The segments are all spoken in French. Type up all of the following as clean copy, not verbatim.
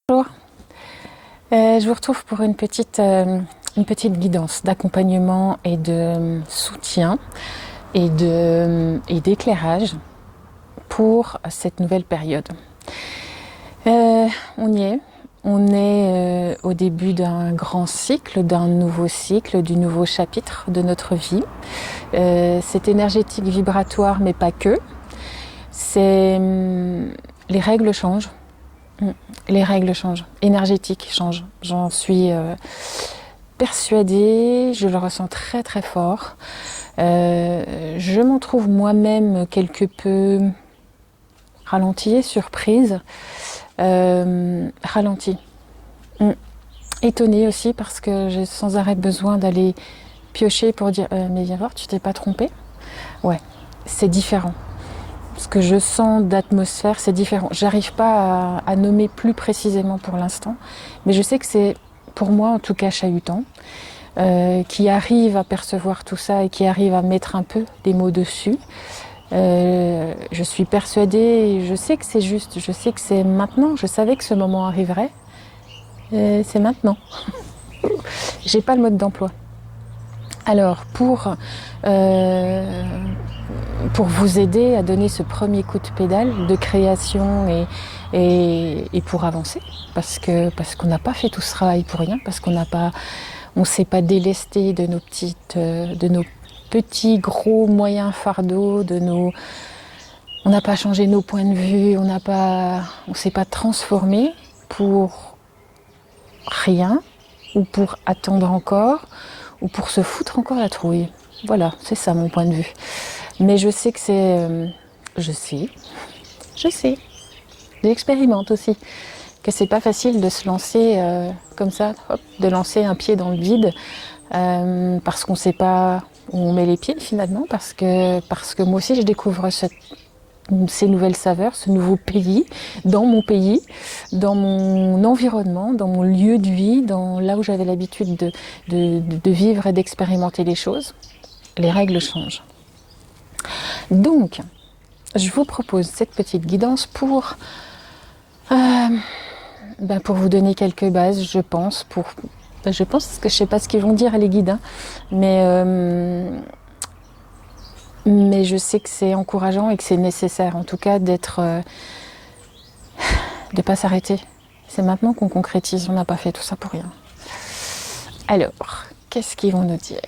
Bonjour, je vous retrouve pour une petite guidance d'accompagnement et de soutien et d'éclairage pour cette nouvelle période. On y est, au début d'un grand cycle, d'un nouveau cycle, du nouveau chapitre de notre vie. C'est énergétique, vibratoire, mais pas que. Les règles changent. Les règles changent, énergétiques changent. J'en suis persuadée, je le ressens très très fort. Je m'en trouve moi-même quelque peu ralentie, surprise, ralentie. Étonnée aussi parce que j'ai sans arrêt besoin d'aller piocher pour dire mais viens voir, tu t'es pas trompée? Ouais, c'est différent. Ce que je sens d'atmosphère, c'est différent. J'arrive pas à nommer plus précisément pour l'instant, mais je sais que c'est, pour moi en tout cas, chahutant, qui arrive à percevoir tout ça et qui arrive à mettre un peu des mots dessus. Je suis persuadée, je sais que c'est juste, je sais que c'est maintenant, je savais que ce moment arriverait, c'est maintenant. J'ai pas le mode d'emploi. Alors, pour vous aider à donner ce premier coup de pédale de création et pour avancer, parce qu'on n'a pas fait tout ce travail pour rien, parce on s'est pas délesté de nos petits gros moyens fardeaux, on n'a pas changé nos points de vue, on s'est pas transformé pour rien ou pour attendre encore ou pour se foutre encore la trouille. Voilà, c'est ça mon point de vue. Mais je sais que j'expérimente aussi, que c'est pas facile de se lancer comme ça, de lancer un pied dans le vide, parce qu'on sait pas où on met les pieds finalement, parce que moi aussi je découvre ces nouvelles saveurs, ce nouveau pays, dans mon environnement, dans mon lieu de vie, là où j'avais l'habitude de vivre et d'expérimenter les choses. Les règles changent. Donc, je vous propose cette petite guidance pour vous donner quelques bases, je pense, parce que je sais pas ce qu'ils vont dire les guides, hein, mais je sais que c'est encourageant et que c'est nécessaire, en tout cas, de pas s'arrêter. C'est maintenant qu'on concrétise, on n'a pas fait tout ça pour rien. Alors, qu'est-ce qu'ils vont nous dire ?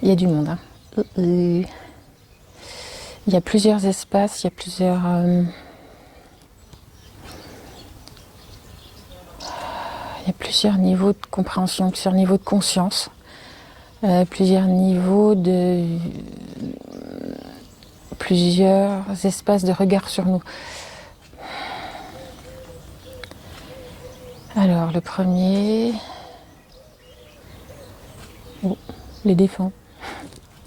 Il y a du monde, hein. Il y a plusieurs espaces, il y a plusieurs niveaux de compréhension, plusieurs niveaux de conscience, plusieurs espaces de regard sur nous. Alors, le premier... Oh, les défunts.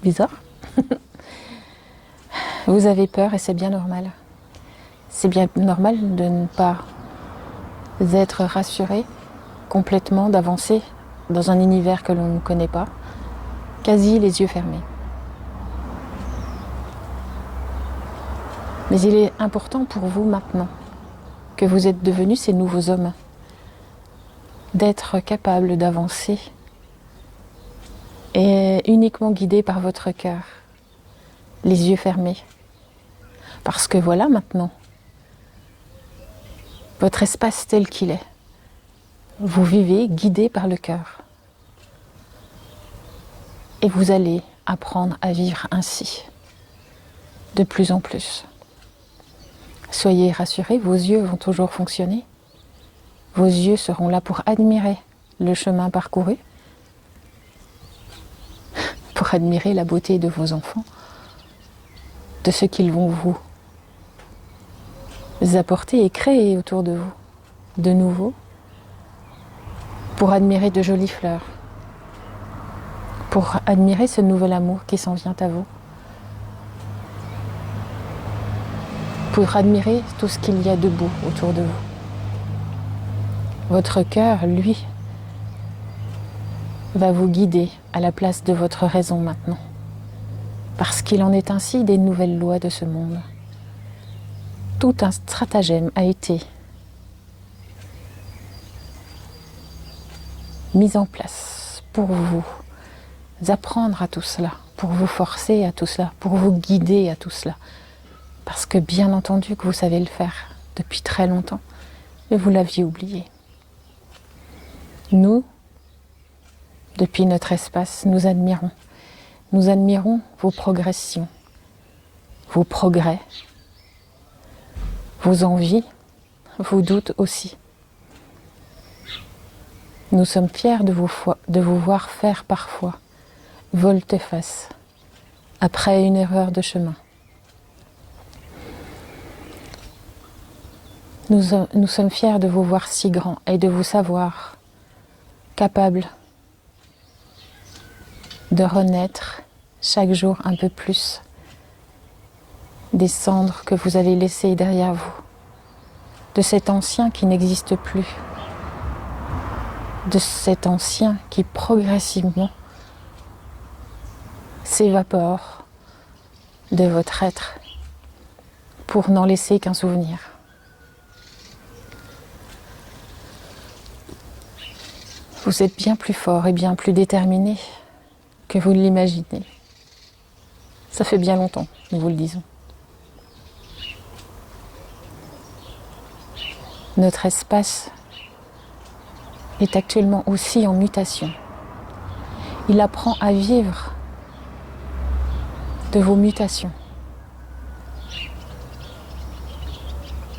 Bizarre. Vous avez peur et c'est bien normal. C'est bien normal de ne pas être rassuré complètement, d'avancer dans un univers que l'on ne connaît pas, quasi les yeux fermés. Mais il est important pour vous maintenant, que vous êtes devenus ces nouveaux hommes, d'être capable d'avancer et uniquement guidé par votre cœur, les yeux fermés. Parce que voilà maintenant, votre espace tel qu'il est. Vous vivez guidé par le cœur. Et vous allez apprendre à vivre ainsi, de plus en plus. Soyez rassurés, vos yeux vont toujours fonctionner. Vos yeux seront là pour admirer le chemin parcouru, pour admirer la beauté de vos enfants, de ce qu'ils vont vous apporter et créer autour de vous, de nouveau, pour admirer de jolies fleurs, pour admirer ce nouvel amour qui s'en vient à vous, pour admirer tout ce qu'il y a de beau autour de vous. Votre cœur, lui, va vous guider à la place de votre raison maintenant. Parce qu'il en est ainsi des nouvelles lois de ce monde. Tout un stratagème a été mis en place pour vous apprendre à tout cela, pour vous forcer à tout cela, pour vous guider à tout cela. Parce que bien entendu que vous savez le faire depuis très longtemps, mais vous l'aviez oublié. Nous, depuis notre espace, nous admirons. Nous admirons vos progressions, vos progrès, vos envies, vos doutes aussi. Nous sommes fiers de vous voir faire parfois volte-face après une erreur de chemin. Nous sommes fiers de vous voir si grand et de vous savoir capable de renaître chaque jour un peu plus des cendres que vous avez laissées derrière vous, de cet ancien qui n'existe plus, de cet ancien qui progressivement s'évapore de votre être pour n'en laisser qu'un souvenir. Vous êtes bien plus fort et bien plus déterminé que vous ne l'imaginez. Ça fait bien longtemps, nous vous le disons. Notre espace est actuellement aussi en mutation. Il apprend à vivre de vos mutations.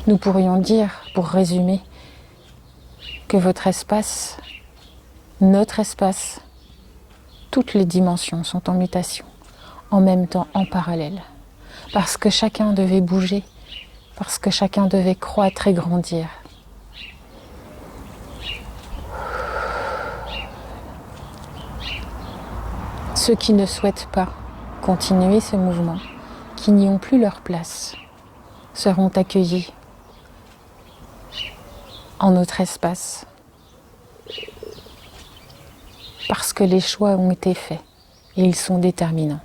Nous pourrions dire, pour résumer, que votre espace, notre espace, toutes les dimensions sont en mutation, en même temps, en parallèle. Parce que chacun devait bouger, parce que chacun devait croître et grandir. Ceux qui ne souhaitent pas continuer ce mouvement, qui n'y ont plus leur place, seront accueillis en notre espace. Parce que les choix ont été faits et ils sont déterminants.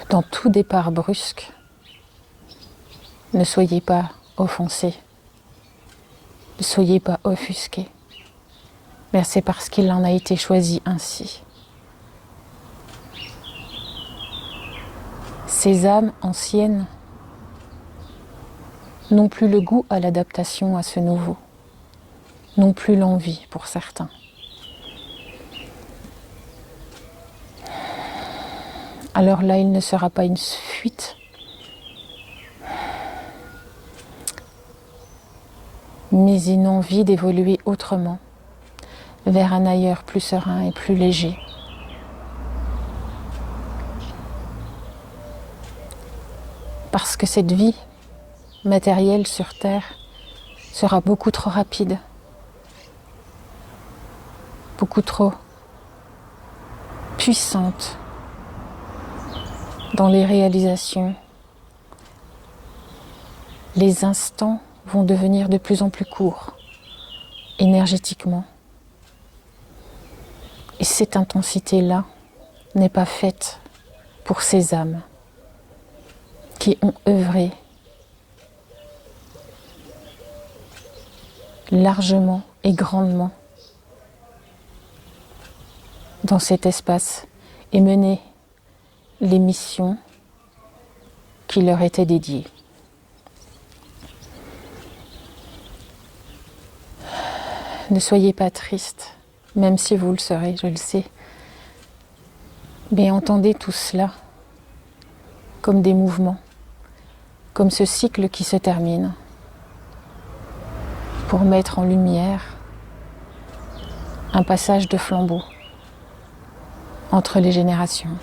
Dans tout départ brusque, ne soyez pas offensés, ne soyez pas offusqués, mais c'est parce qu'il en a été choisi ainsi. Ces âmes anciennes n'ont plus le goût à l'adaptation à ce nouveau, n'ont plus l'envie pour certains. Alors là, il ne sera pas une fuite, mais une envie d'évoluer autrement, vers un ailleurs plus serein et plus léger. Parce que cette vie matérielle sur Terre sera beaucoup trop rapide, beaucoup trop puissante dans les réalisations. Les instants vont devenir de plus en plus courts, énergétiquement. Et cette intensité-là n'est pas faite pour ces âmes qui ont œuvré largement et grandement dans cet espace et mené les missions qui leur étaient dédiées. Ne soyez pas tristes, même si vous le serez, je le sais. Mais entendez tout cela comme des mouvements, comme ce cycle qui se termine, pour mettre en lumière un passage de flambeau entre les générations.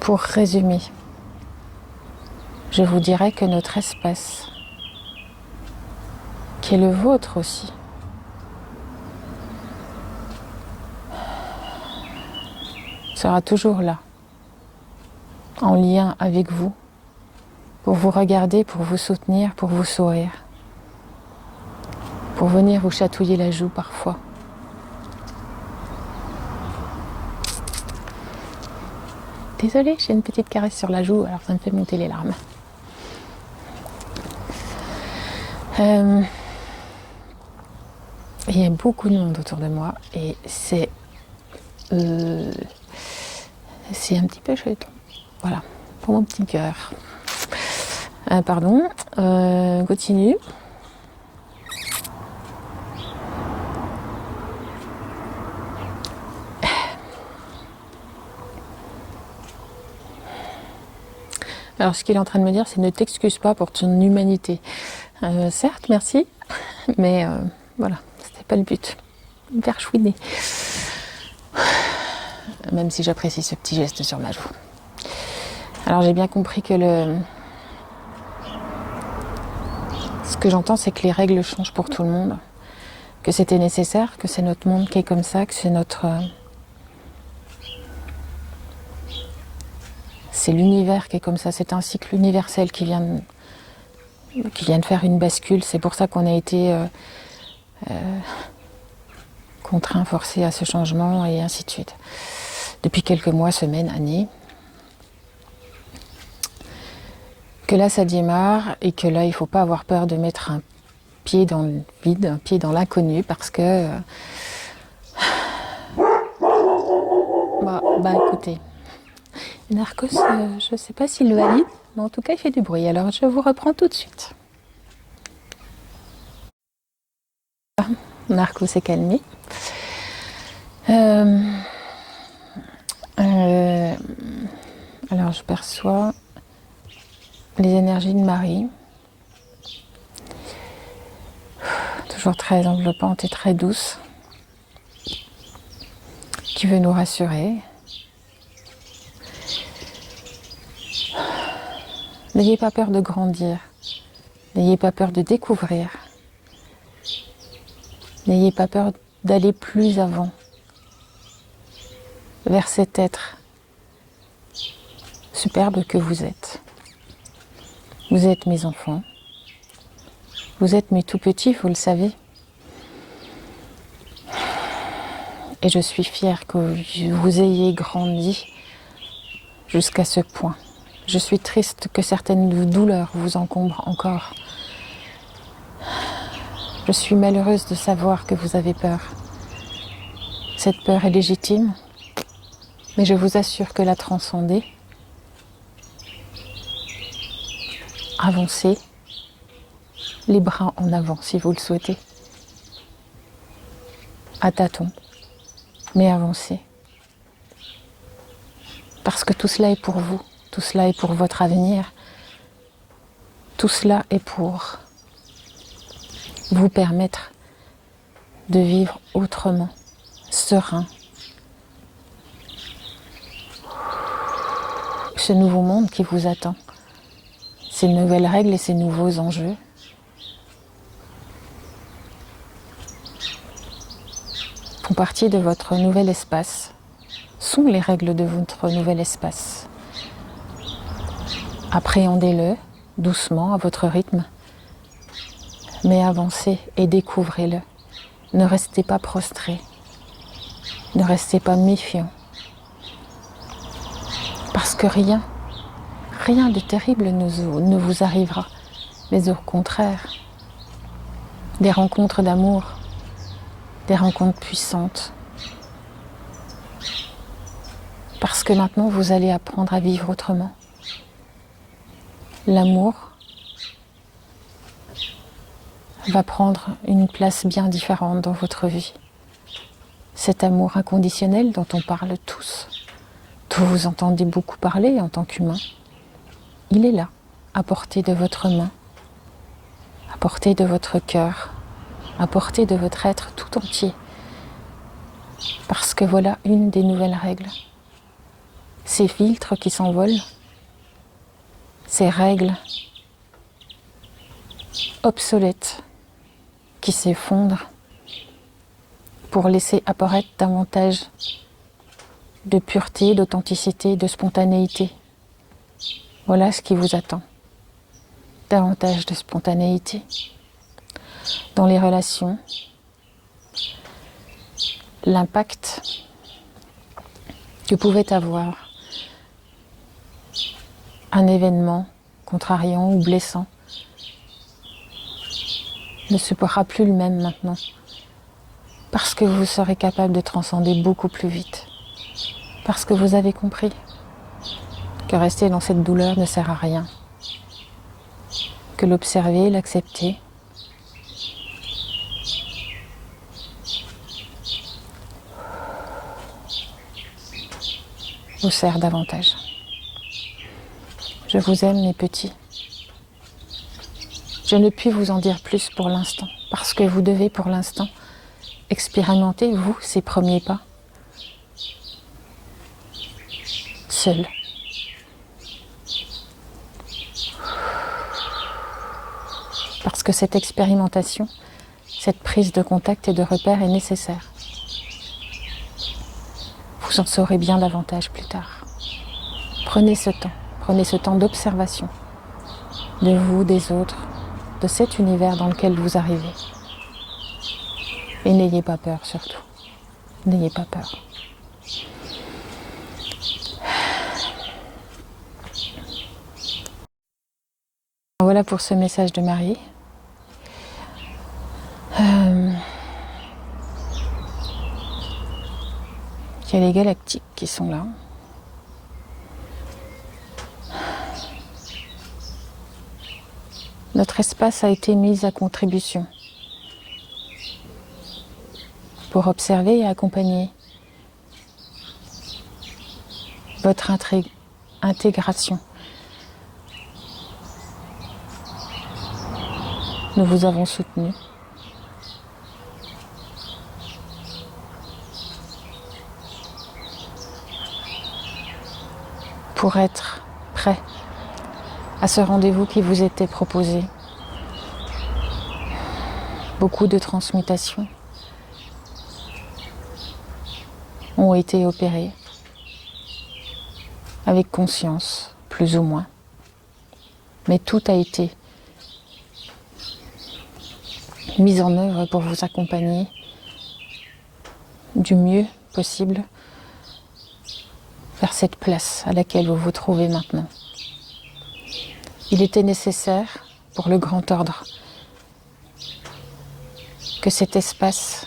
Pour résumer, je vous dirais que notre espace, qui est le vôtre aussi, sera toujours là, en lien avec vous, pour vous regarder, pour vous soutenir, pour vous sourire, pour venir vous chatouiller la joue parfois, Désolée, j'ai une petite caresse sur la joue, alors ça me fait monter les larmes. Il y a beaucoup de monde autour de moi et c'est un petit peu chaud. Voilà, pour mon petit cœur. Pardon, continue. Alors ce qu'il est en train de me dire, c'est ne t'excuse pas pour ton humanité. Certes, merci, mais voilà, c'était pas le but. Me faire chouiner. Même si j'apprécie ce petit geste sur ma joue. Alors j'ai bien compris que ce que j'entends, c'est que les règles changent pour tout le monde, que c'était nécessaire, que c'est notre monde qui est comme ça, que c'est c'est l'univers qui est comme ça, c'est un cycle universel qui vient de faire une bascule. C'est pour ça qu'on a été contraint, forcé à ce changement et ainsi de suite. Depuis quelques mois, semaines, années. Que là, ça démarre et que là, il ne faut pas avoir peur de mettre un pied dans le vide, un pied dans l'inconnu parce que... Bah écoutez, Narcos, je ne sais pas s'il le valide, mais en tout cas, il fait du bruit. Alors, je vous reprends tout de suite. Narcos s'est calmé. Alors, je perçois les énergies de Marie. Toujours très enveloppante et très douce. Qui veut nous rassurer. N'ayez pas peur de grandir. N'ayez pas peur de découvrir. N'ayez pas peur d'aller plus avant vers cet être superbe que vous êtes. Vous êtes mes enfants. Vous êtes mes tout petits, vous le savez. Et je suis fière que vous ayez grandi jusqu'à ce point. Je suis triste que certaines douleurs vous encombrent encore. Je suis malheureuse de savoir que vous avez peur. Cette peur est légitime, mais je vous assure que la transcender, avancez, les bras en avant si vous le souhaitez. À tâtons, mais avancez. Parce que tout cela est pour vous, tout cela est pour votre avenir, tout cela est pour vous permettre de vivre autrement, serein. Ce nouveau monde qui vous attend, ces nouvelles règles et ces nouveaux enjeux, font partie de votre nouvel espace, sont les règles de votre nouvel espace. Appréhendez-le doucement, à votre rythme, mais avancez et découvrez-le. Ne restez pas prostrés, ne restez pas méfiants, parce que rien de terrible ne vous arrivera, mais au contraire, des rencontres d'amour, des rencontres puissantes, parce que maintenant vous allez apprendre à vivre autrement. L'amour va prendre une place bien différente dans votre vie. Cet amour inconditionnel dont on parle tous, dont vous entendez beaucoup parler en tant qu'humain, il est là, à portée de votre main, à portée de votre cœur, à portée de votre être tout entier. Parce que voilà une des nouvelles règles. Ces filtres qui s'envolent, ces règles obsolètes qui s'effondrent pour laisser apparaître davantage de pureté, d'authenticité, de spontanéité. Voilà ce qui vous attend. Davantage de spontanéité dans les relations, l'impact que pouvait avoir un événement contrariant ou blessant ne sera plus le même maintenant. Parce que vous serez capable de transcender beaucoup plus vite. Parce que vous avez compris que rester dans cette douleur ne sert à rien. Que l'observer, l'accepter, vous sert davantage. Je vous aime, mes petits. Je ne puis vous en dire plus pour l'instant, parce que vous devez pour l'instant expérimenter, vous, ces premiers pas, seul. Parce que cette expérimentation, cette prise de contact et de repère est nécessaire. Vous en saurez bien davantage plus tard. Prenez ce temps d'observation de vous, des autres, de cet univers dans lequel vous arrivez. Et n'ayez pas peur surtout. N'ayez pas peur. Voilà pour ce message de Marie. Il y a les galactiques qui sont là. Notre espace a été mis à contribution pour observer et accompagner votre intégration. Nous vous avons soutenu. Pour être prêt à ce rendez-vous qui vous était proposé. Beaucoup de transmutations ont été opérées avec conscience, plus ou moins. Mais tout a été mis en œuvre pour vous accompagner du mieux possible vers cette place à laquelle vous vous trouvez maintenant. Il était nécessaire pour le grand ordre que cet espace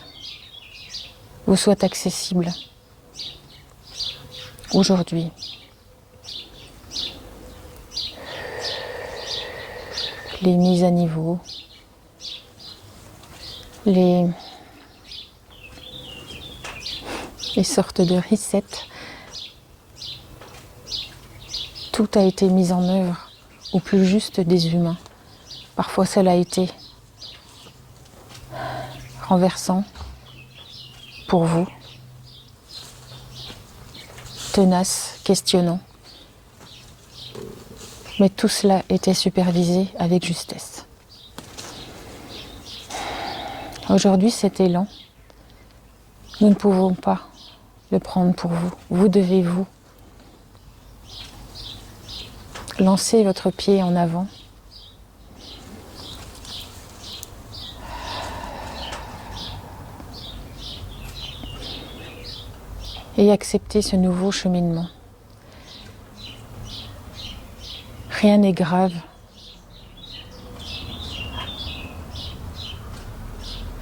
vous soit accessible aujourd'hui. Les mises à niveau, les sortes de resets, tout a été mis en œuvre au plus juste des humains. Parfois cela a été renversant pour vous, tenace, questionnant. Mais tout cela était supervisé avec justesse. Aujourd'hui, cet élan, nous ne pouvons pas le prendre pour vous. Vous devez vous lancer votre pied en avant. Et accepter ce nouveau cheminement. Rien n'est grave.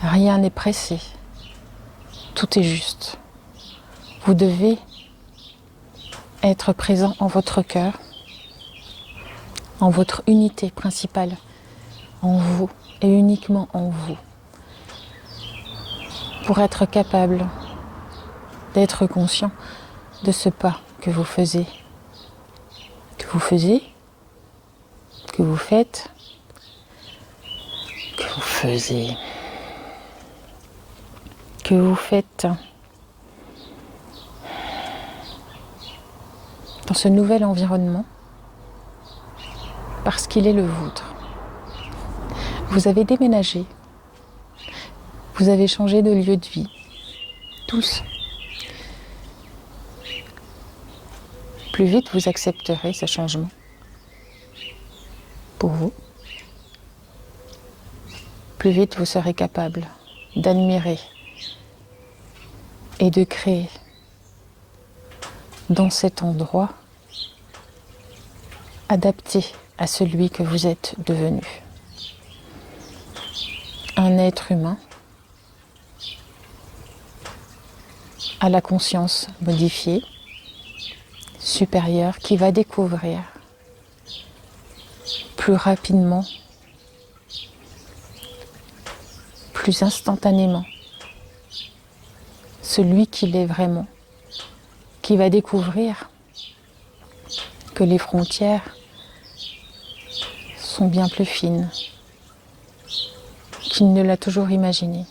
Rien n'est pressé. Tout est juste. Vous devez être présent en votre cœur, en votre unité principale, en vous et uniquement en vous, pour être capable d'être conscient de ce pas que vous faisiez, que vous faites, que vous faites dans ce nouvel environnement, parce qu'il est le vôtre. Vous avez déménagé, vous avez changé de lieu de vie, tous. Plus vite vous accepterez ce changement pour vous, plus vite vous serez capable d'admirer et de créer dans cet endroit adapté à celui que vous êtes devenu. Un être humain à la conscience modifiée, supérieure, qui va découvrir plus rapidement, plus instantanément, celui qu'il est vraiment, qui va découvrir que les frontières sont bien plus fines qu'il ne l'a toujours imaginé.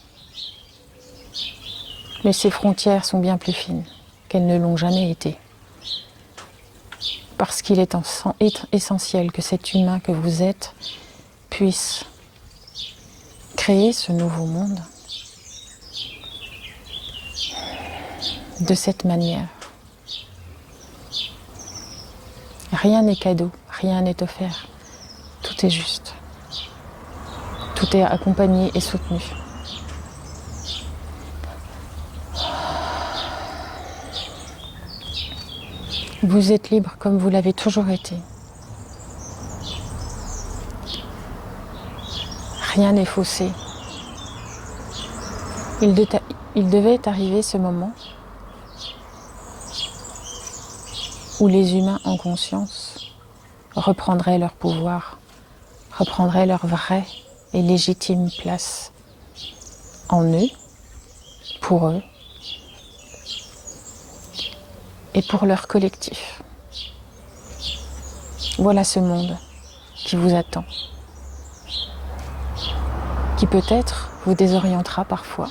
Mais ces frontières sont bien plus fines qu'elles ne l'ont jamais été. Parce qu'il est essentiel que cet humain que vous êtes puisse créer ce nouveau monde de cette manière. Rien n'est cadeau, rien n'est offert. Tout est juste. Tout est accompagné et soutenu. Vous êtes libre comme vous l'avez toujours été. Rien n'est faussé. Il devait arriver ce moment où les humains en conscience reprendraient leur pouvoir, reprendraient leur vraie et légitime place en eux, pour eux et pour leur collectif. Voilà ce monde qui vous attend, qui peut-être vous désorientera parfois,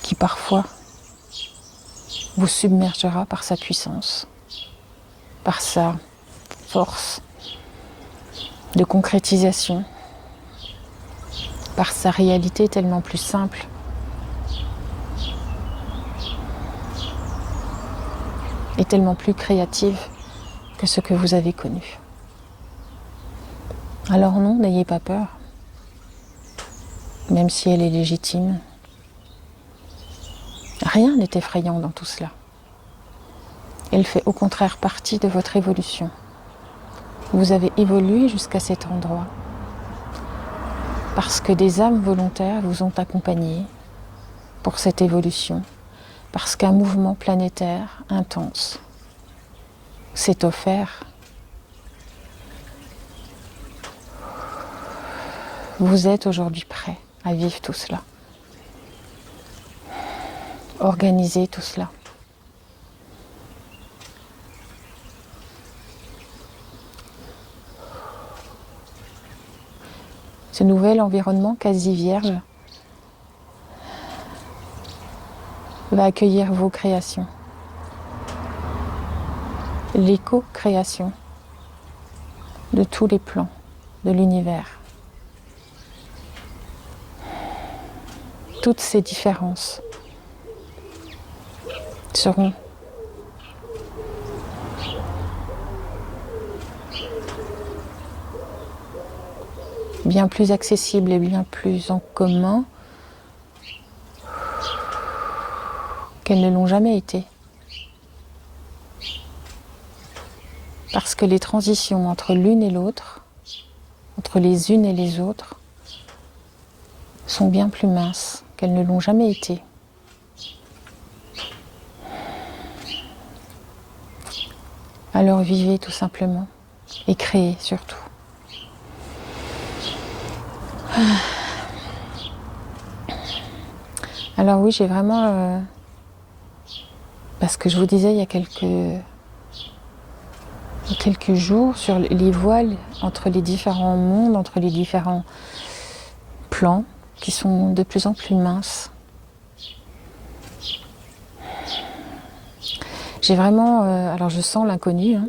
qui parfois vous submergera par sa puissance, par sa force de concrétisation, par sa réalité tellement plus simple. Et tellement plus créative que ce que vous avez connu. Alors non, n'ayez pas peur, même si elle est légitime. Rien n'est effrayant dans tout cela. Elle fait au contraire partie de votre évolution. Vous avez évolué jusqu'à cet endroit parce que des âmes volontaires vous ont accompagné pour cette évolution, parce qu'un mouvement planétaire intense s'est offert. Vous êtes aujourd'hui prêt à vivre tout cela, organiser tout cela. Ce nouvel environnement quasi vierge va accueillir vos créations, l'éco-création de tous les plans de l'univers. Toutes ces différences seront bien plus accessibles et bien plus en commun qu'elles ne l'ont jamais été. Parce que les transitions entre l'une et l'autre, entre les unes et les autres, sont bien plus minces qu'elles ne l'ont jamais été. Alors vivez tout simplement et créez surtout. Alors oui, j'ai vraiment... parce que je vous disais il y a quelques jours sur les voiles entre les différents mondes, entre les différents plans qui sont de plus en plus minces. J'ai vraiment... alors je sens l'inconnu, hein,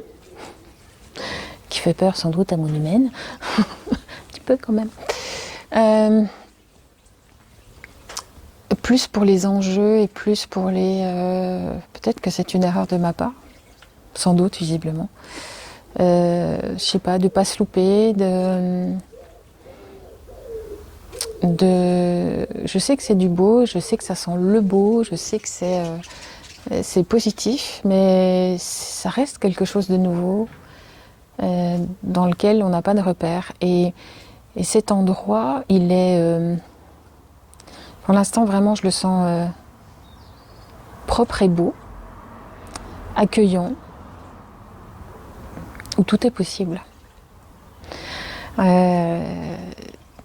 qui fait peur sans doute à mon humaine, un petit peu quand même. Plus pour les enjeux et plus pour les... peut-être que c'est une erreur de ma part, sans doute visiblement. Je sais pas, de pas se louper, je sais que c'est du beau, je sais que ça sent le beau, je sais que c'est C'est positif, mais ça reste quelque chose de nouveau dans lequel on n'a pas de repère. Et cet endroit, il est, pour l'instant, vraiment, je le sens propre et beau, accueillant, où tout est possible.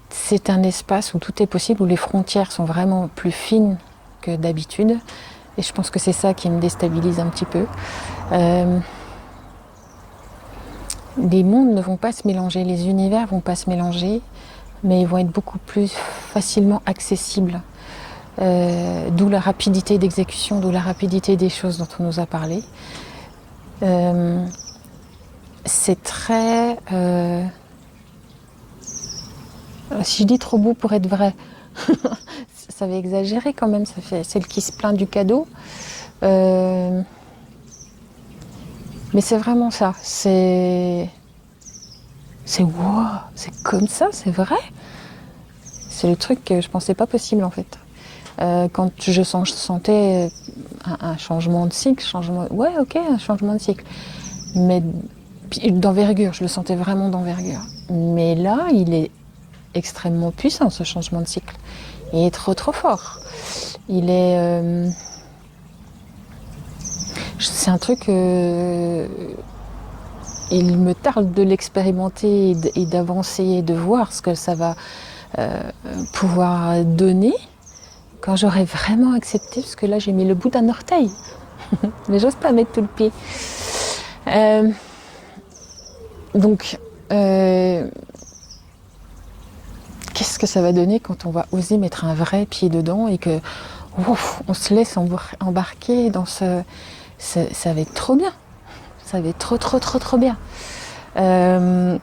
C'est un espace où tout est possible, où les frontières sont vraiment plus fines que d'habitude. Et je pense que c'est ça qui me déstabilise un petit peu. Les mondes ne vont pas se mélanger, les univers ne vont pas se mélanger, mais ils vont être beaucoup plus facilement accessibles. D'où la rapidité d'exécution, d'où la rapidité des choses dont on nous a parlé. C'est très... si je dis trop beau pour être vrai, ça va exagérer quand même, ça fait celle qui se plaint du cadeau. Mais c'est vraiment ça, c'est wow, c'est comme ça, c'est vrai. C'est le truc que je pensais pas possible en fait. Quand je sentais un changement de cycle, ouais ok, un changement de cycle. Mais d'envergure, je le sentais vraiment d'envergure. Mais là, il est extrêmement puissant ce changement de cycle. Il est trop fort. Il est... c'est un truc... il me tarde de l'expérimenter et d'avancer et de voir ce que ça va pouvoir donner quand j'aurai vraiment accepté, parce que là j'ai mis le bout d'un orteil. Mais j'ose pas mettre tout le pied. Donc, qu'est-ce que ça va donner quand on va oser mettre un vrai pied dedans et que ouf, on se laisse embarquer dans ce... Ça va être trop bien. Ça va être trop bien. J'allais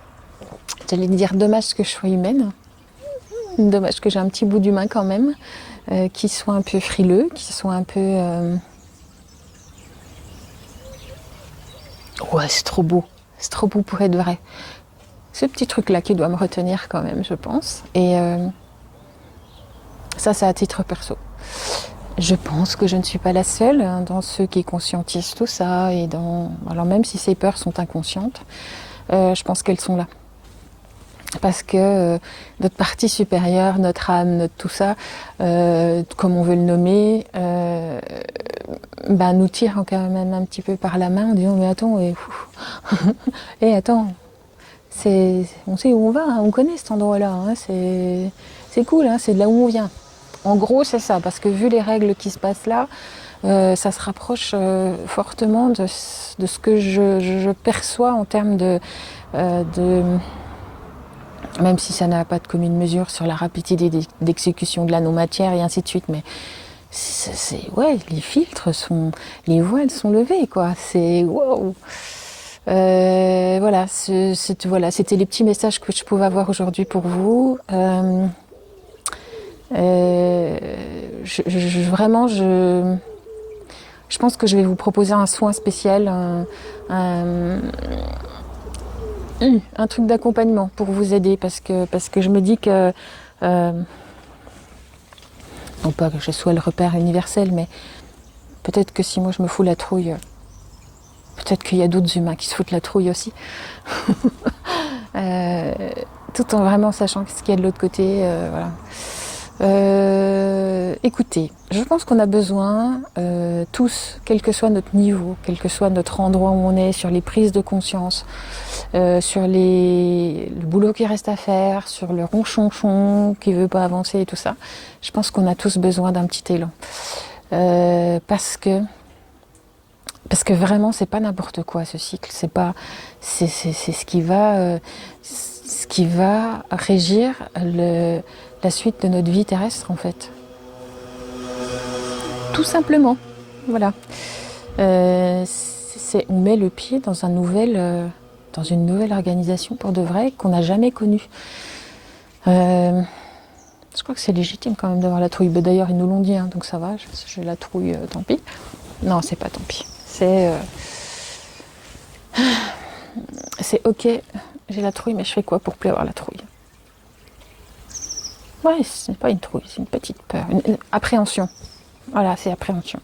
dire dommage que je sois humaine. Dommage que j'ai un petit bout d'humain quand même. Qui soit un peu frileux, qui soit un peu... Ouais, c'est trop beau. C'est trop beau pour être vrai. Ce petit truc-là qui doit me retenir quand même, je pense. Et ça, c'est à titre perso. Je pense que je ne suis pas la seule dans ceux qui conscientisent tout ça. Et alors même si ces peurs sont inconscientes, je pense qu'elles sont là. Parce que notre partie supérieure, notre âme, notre tout ça, comme on veut le nommer, nous tire quand même un petit peu par la main en disant mais attends, attends, on sait où on va, hein, on connaît cet endroit-là, hein, c'est cool, hein, c'est de là où on vient. En gros c'est ça, parce que vu les règles qui se passent là, ça se rapproche fortement de ce que je perçois en termes de même si ça n'a pas de commune mesure sur la rapidité d'exécution de la non-matière et ainsi de suite, mais ouais, les filtres les voiles sont levés, quoi. C'est wow. Voilà, c'était les petits messages que je pouvais avoir aujourd'hui pour vous. Vraiment, je pense que je vais vous proposer un soin spécial, un truc d'accompagnement pour vous aider parce que je me dis que non pas que je sois le repère universel, mais peut-être que si moi je me fous la trouille, peut-être qu'il y a d'autres humains qui se foutent la trouille aussi. Tout en vraiment sachant ce qu'il y a de l'autre côté, voilà. Écoutez, je pense qu'on a besoin tous, quel que soit notre niveau, quel que soit notre endroit où on est, sur les prises de conscience, sur le boulot qui reste à faire, sur le ronchonchon qui veut pas avancer et tout ça, je pense qu'on a tous besoin d'un petit élan. Parce que vraiment c'est pas n'importe quoi ce cycle, c'est ce qui va régir la suite de notre vie terrestre en fait. Tout simplement, voilà. On met le pied dans une nouvelle organisation pour de vrai qu'on n'a jamais connue. Je crois que c'est légitime quand même d'avoir la trouille. D'ailleurs ils nous l'ont dit, hein, donc ça va, j'ai la trouille, tant pis. Non, c'est pas tant pis. C'est ok, j'ai la trouille, mais je fais quoi pour plus avoir la trouille? Ouais, c'est pas une trouille, c'est une petite peur, une appréhension. Voilà, c'est appréhension.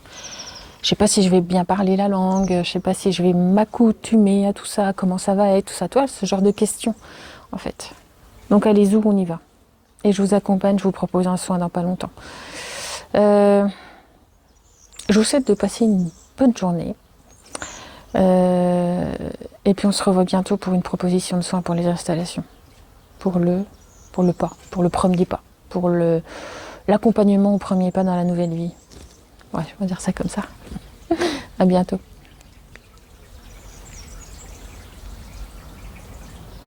Je sais pas si je vais bien parler la langue, je sais pas si je vais m'accoutumer à tout ça, comment ça va être, tout ça. Toi, ce genre de questions, en fait. Donc allez-y, on y va. Et je vous accompagne, je vous propose un soin dans pas longtemps. Je vous souhaite de passer une bonne journée. Et puis on se revoit bientôt pour une proposition de soins pour les installations. Pour le pas, pour le premier pas, pour l'accompagnement au premier pas dans la nouvelle vie. Ouais, je vais dire ça comme ça. À bientôt.